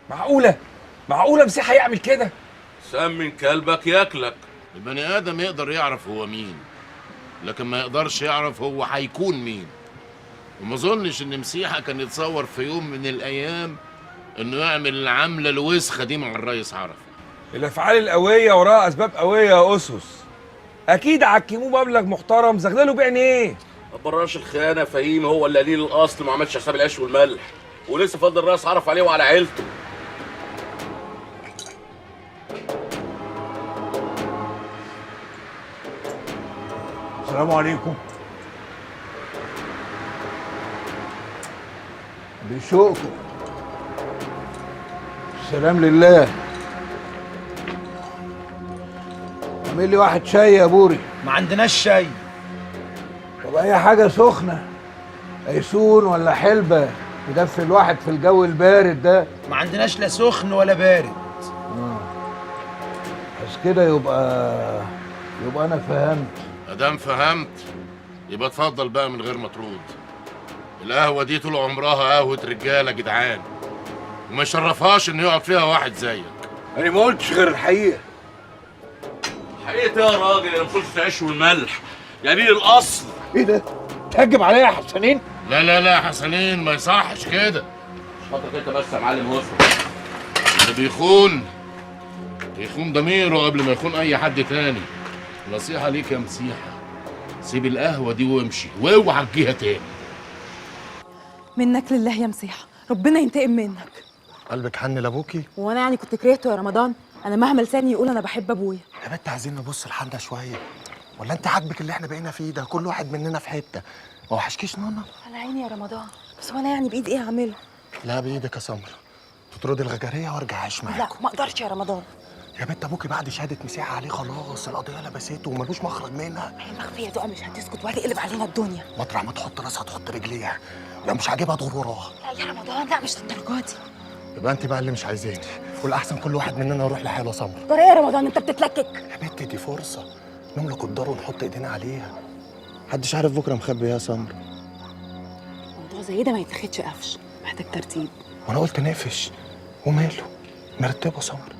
معقوله مسيحه يعمل كده؟ سمن كلبك ياكلك. البني ادم يقدر يعرف هو مين، لكن ما يقدرش يعرف هو هيكون مين. وما اظنش ان مسيحه كان يتصور في يوم من الايام انه يعمل العمله الوسخه دي مع الريس عرفة. الافعال القويه وراها اسباب قويه يا اسس. اكيد عكموه مبلغ محترم زغلله بعينيه. براش الخيانه فهيم هو اللي قليل الاصل، ما عملش حساب العيش والملح، ولسه فاضل الراس عرف عليه وعلى عيلته. السلام عليكم. بشوقكم. السلام لله. اعمل لي واحد شاي يا بوري. ما عندناش شاي. طب اي حاجه سخنه، ايسون ولا حلبه يدفي الواحد في الجو البارد ده. ما عندناش لا سخن ولا بارد. بس كده يبقى انا فهمت. ادام فهمت يبقى اتفضل بقى من غير ما ترد. القهوه دي طول عمرها قهوه رجاله جدعان، وما يشرفهاش ان يقعد فيها واحد زيك. انا ما قلتش غير الحقيقه. حقيقة يا راجل يا نصوص العيش والملح يا قليل الاصل. ايه ده؟ تهجم عليا يا حسنين؟ لا لا لا يا حسنين، ما يصحش كده. شاطرك انت بس يا معلم هوسو. اللي بيخون ضميره قبل ما يخون اي حد تاني. نصيحه ليك يا مسيحه، سيب القهوه دي وامشي واوعى تجيها تاني. منك لله يا مسيحة، ربنا ينتقم منك. قلبك حن لابوكي؟ وانا يعني كنت كرهته يا رمضان؟ انا مهما لساني يقول انا بحب ابويا. يا بنت عايزين نبص لحالنا شويه، ولا انت عاجبك اللي احنا بقينا فيه ده؟ كل واحد مننا في حته. ما وحشكيش نانا؟ على عيني يا رمضان، بس وانا يعني بايدي ايه اعمله؟ لا بايدك يا سمر، تطردي الغجريه وارجع اعيش معاكم. لا ما اقدرش يا رمضان. يا بنت ابوكي بعد شهاده مسيحه عليه خلاص القضيه لبسته وملوش مخرج منها. هي مخفيه دقه مش هتسكت وهتقلب علينا الدنيا. مطرح ما تحط راسها تحط رجليها، لو مش عاجبها دور وراها. لا يا رمضان، لا مش للدرجه دي. يبقى انت بقى اللي مش عايزاني، والاحسن كل واحد مننا يروح لحاله يا سمر. ترى ايه يا رمضان انت بتتلكك؟ يا بنت دي فرصه نملك الدار ونحط ايدينا عليها. محدش عارف بكره مخبي ايه يا سمر. موضوع زي ده ما يتاخدش قفش، محتاج ترتيب. وانا قلت نقفش وماله، نرتبه يا سمر.